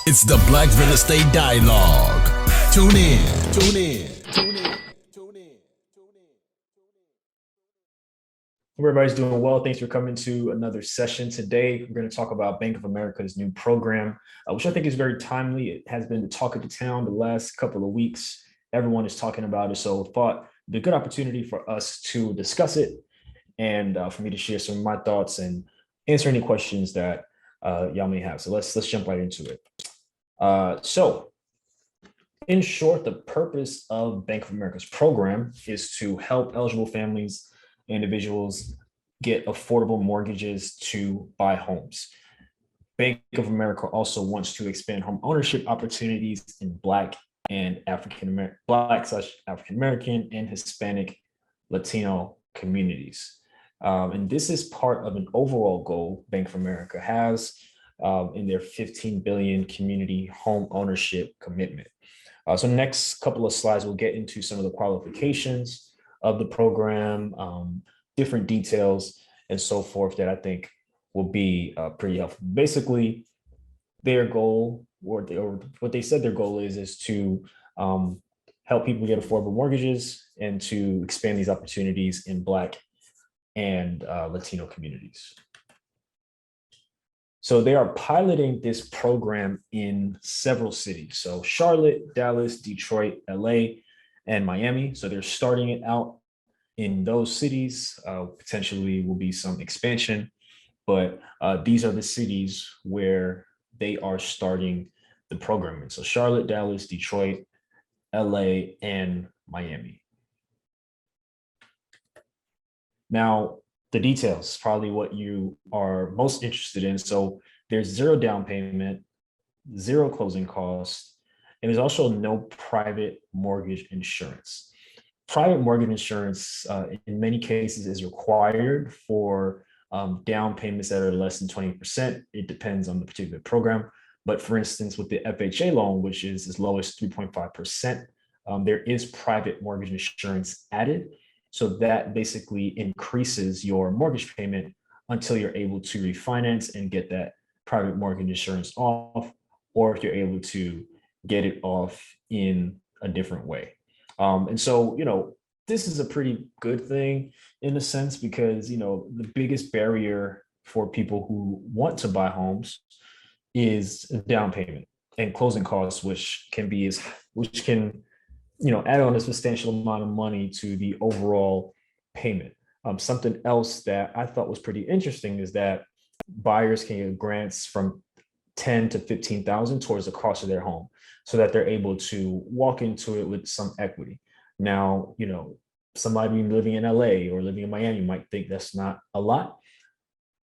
It's the Black Real Estate Dialogue. Tune in. Tune in. Tune in. Tune in. Hope everybody's doing well. Thanks for coming to another session. Today, we're going to talk about Bank of America's new program, which I think is very timely. It has been the talk of the town the last couple of weeks. Everyone is talking about it. So I thought it'd be a good opportunity for us to discuss it and for me to share some of my thoughts and answer any questions that y'all may have. So let's jump right into it. So in short, the purpose of Bank of America's program is to help eligible families, individuals get affordable mortgages to buy homes. Bank of America also wants to expand home ownership opportunities in Black and African American and Hispanic Latino communities. And this is part of an overall goal Bank of America has in their $15 billion community home ownership commitment. So next couple of slides, we'll get into some of the qualifications of the program, different details and so forth that I think will be pretty helpful. Basically, their goal, or what they said their goal is to help people get affordable mortgages and to expand these opportunities in Black and Latino communities. So they are piloting this program in several cities. So Charlotte, Dallas, Detroit, LA, and Miami. So they're starting it out in those cities. Potentially will be some expansion, but these are the cities where they are starting the program in. So Charlotte, Dallas, Detroit, LA, and Miami. Now, the details, probably what you are most interested in. So there's zero down payment, zero closing costs, and there's also no private mortgage insurance. Private mortgage insurance, in many cases, is required for down payments that are less than 20%. It depends on the particular program. But for instance, with the FHA loan, which is as low as 3.5%, there is private mortgage insurance added. So that basically increases your mortgage payment until you're able to refinance and get that private mortgage insurance off, or if you're able to get it off in a different way. And so, this is a pretty good thing in a sense, because, the biggest barrier for people who want to buy homes is down payment and closing costs, which can add on a substantial amount of money to the overall payment. Something else that I thought was pretty interesting is that buyers can get grants from $10,000 to $15,000 towards the cost of their home, so that they're able to walk into it with some equity. Now, somebody living in LA or living in Miami might think that's not a lot,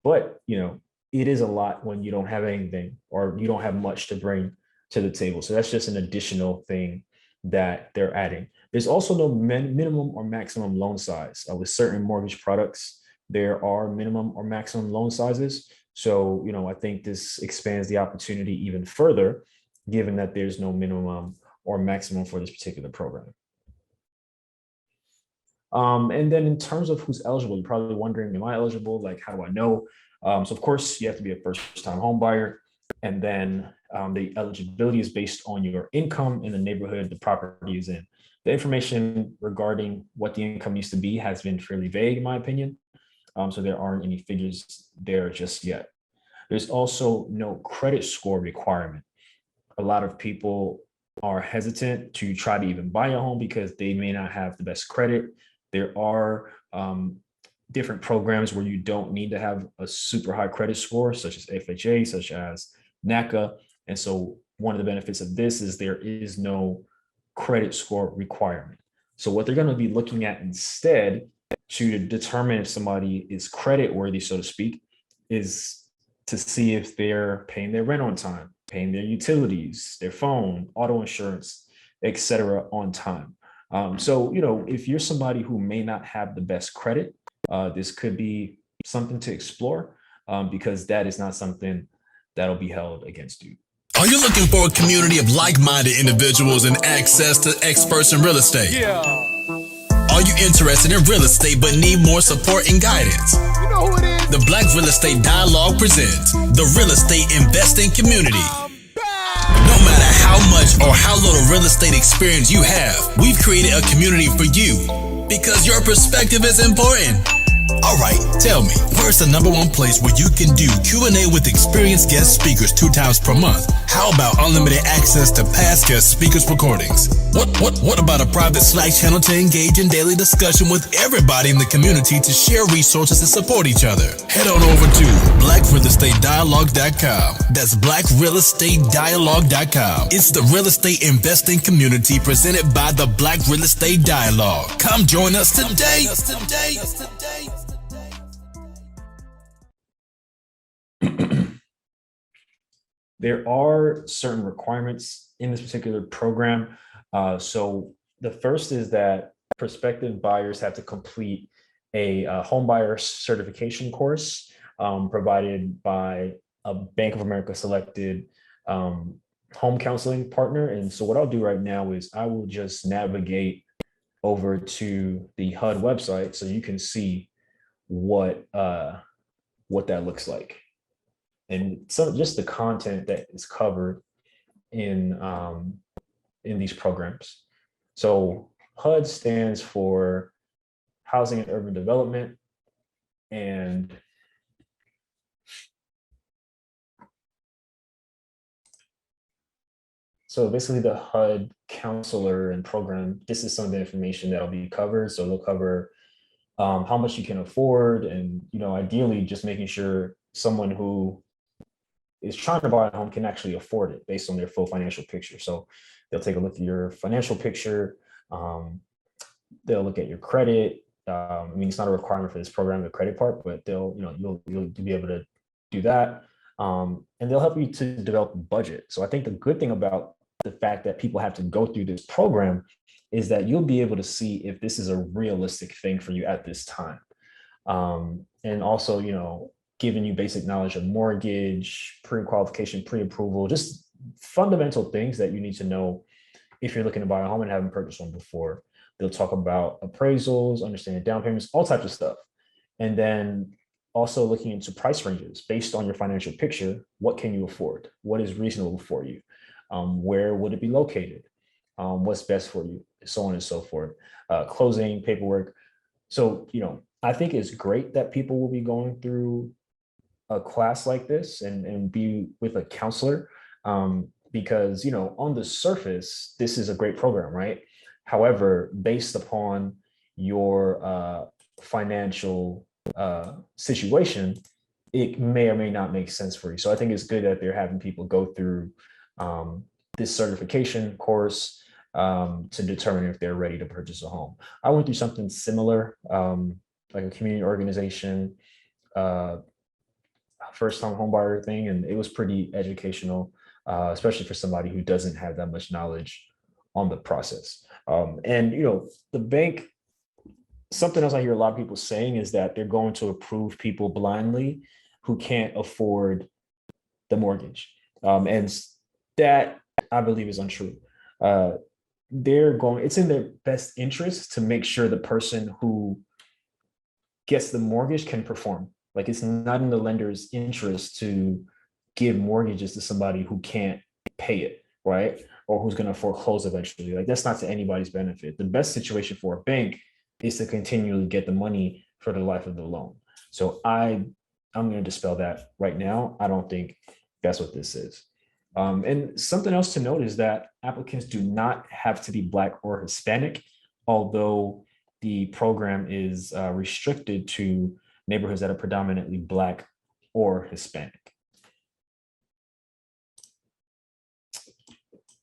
but it is a lot when you don't have anything or you don't have much to bring to the table. So that's just an additional thing that they're adding. There's also no minimum or maximum loan size. With certain mortgage products, there are minimum or maximum loan sizes. So, I think this expands the opportunity even further, given that there's no minimum or maximum for this particular program. And then in terms of who's eligible, you're probably wondering, am I eligible? Like, how do I know? So of course, you have to be a first-time home buyer. And then the eligibility is based on your income in the neighborhood the property is in. The information regarding what the income needs to be has been fairly vague, in my opinion. So there aren't any figures there just yet. There's also no credit score requirement. A lot of people are hesitant to try to even buy a home because they may not have the best credit. There are different programs where you don't need to have a super high credit score, such as FHA, such as NACA. And so one of the benefits of this is there is no credit score requirement. So what they're going to be looking at instead to determine if somebody is credit worthy, so to speak, is to see if they're paying their rent on time, paying their utilities, their phone, auto insurance, etc. on time. So, if you're somebody who may not have the best credit, this could be something to explore because that is not something that'll be held against you. Are you looking for a community of like-minded individuals and access to experts in real estate? Yeah. Are you interested in real estate but need more support and guidance? You know who it is? The Black Real Estate Dialogue presents the Real Estate Investing Community. how much or how little real estate experience you have, we've created a community for you because your perspective is important. All right, tell me, where's the #1 place where you can do Q&A with experienced guest speakers 2 times per month? How about unlimited access to past guest speakers' recordings? What about a private Slack channel to engage in daily discussion with everybody in the community to share resources and support each other? Head on over to blackrealestatedialogue.com. That's blackrealestatedialogue.com. It's the real estate investing community presented by the Black Real Estate Dialogue. Come join us today. There are certain requirements in this particular program. So the first is that prospective buyers have to complete a home buyer certification course provided by a Bank of America selected home counseling partner. And so what I'll do right now is I will just navigate over to the HUD website so you can see what that looks like. And so just the content that is covered in these programs. So HUD stands for Housing and Urban Development, and so basically the HUD counselor and program, this is some of the information that'll be covered. So they'll cover how much you can afford, and ideally just making sure someone who is trying to buy a home can actually afford it based on their full financial picture. So they'll take a look at your financial picture. They'll look at your credit. I mean, it's not a requirement for this program, the credit part, but you'll be able to do that. And they'll help you to develop a budget. So I think the good thing about the fact that people have to go through this program is that you'll be able to see if this is a realistic thing for you at this time. And also, giving you basic knowledge of mortgage, pre-qualification, pre-approval, just fundamental things that you need to know if you're looking to buy a home and haven't purchased one before. They'll talk about appraisals, understanding down payments, all types of stuff. And then also looking into price ranges based on your financial picture. What can you afford? What is reasonable for you? Where would it be located? What's best for you? So on and so forth. Closing paperwork. So, I think it's great that people will be going through a class like this and be with a counselor because, on the surface, this is a great program, right? However, based upon your financial situation, it may or may not make sense for you. So I think it's good that they're having people go through this certification course to determine if they're ready to purchase a home. I went through something similar, like a community organization, first time home buyer thing, and it was pretty educational, especially for somebody who doesn't have that much knowledge on the process. And the bank, something else I hear a lot of people saying is that they're going to approve people blindly who can't afford the mortgage, and that I believe is untrue. It's in their best interest to make sure the person who gets the mortgage can perform. Like, it's not in the lender's interest to give mortgages to somebody who can't pay it, right? Or who's going to foreclose eventually. Like, that's not to anybody's benefit. The best situation for a bank is to continually get the money for the life of the loan. So I'm going to dispel that right now. I don't think that's what this is. And something else to note is that applicants do not have to be Black or Hispanic, although the program is restricted to neighborhoods that are predominantly Black or Hispanic.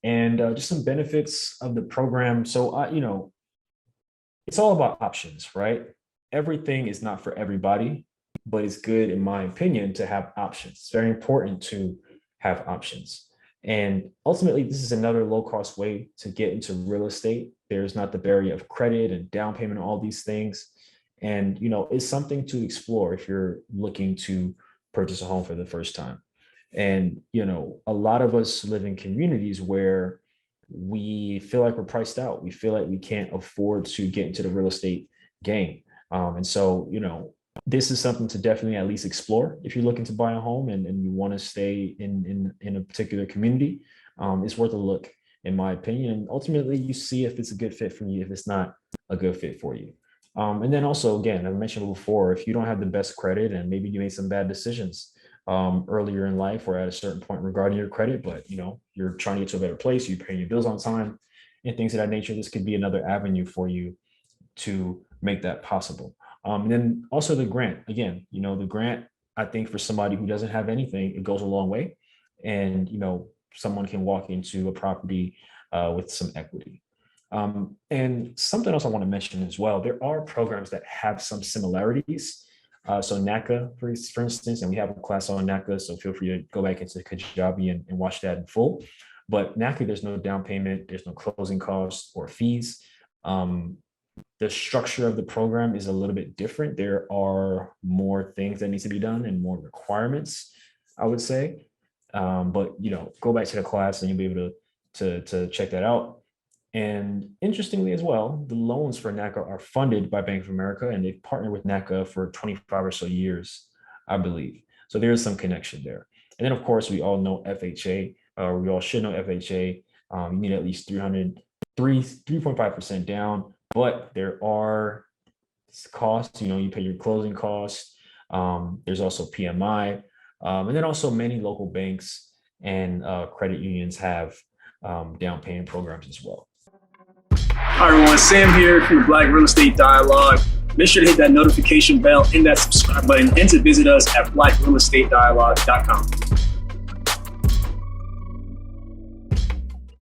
And just some benefits of the program. So, it's all about options, right? Everything is not for everybody, but it's good, in my opinion, to have options. It's very important to have options. And ultimately, this is another low-cost way to get into real estate. There's not the barrier of credit and down payment and all these things. And, it's something to explore if you're looking to purchase a home for the first time. And, a lot of us live in communities where we feel like we're priced out. We feel like we can't afford to get into the real estate game. And so, this is something to definitely at least explore if you're looking to buy a home and you want to stay in a particular community. it's worth a look, in my opinion. And ultimately, you see if it's a good fit for you, if it's not a good fit for you. And then also, again, I mentioned before, if you don't have the best credit and maybe you made some bad decisions earlier in life or at a certain point regarding your credit, but you're trying to get to a better place, you're paying your bills on time and things of that nature, this could be another avenue for you to make that possible. And then also the grant, again, the grant, I think for somebody who doesn't have anything, it goes a long way. And, someone can walk into a property with some equity. And something else I want to mention as well, there are programs that have some similarities. So NACA, for instance, and we have a class on NACA, so feel free to go back into Kajabi and watch that in full. But NACA, there's no down payment, there's no closing costs or fees. The structure of the program is a little bit different. There are more things that need to be done and more requirements, I would say. But go back to the class and you'll be able to check that out. And interestingly as well, the loans for NACA are funded by Bank of America, and they've partnered with NACA for 25 or so years, I believe. So there is some connection there. And then of course, we all know FHA, we all should know FHA. You need at least 3.5% down, but there are costs, you pay your closing costs. There's also PMI. And then also many local banks and credit unions have down payment programs as well. Hi everyone, Sam here from the Black Real Estate Dialogue. Make sure to hit that notification bell and that subscribe button and to visit us at blackrealestatedialogue.com.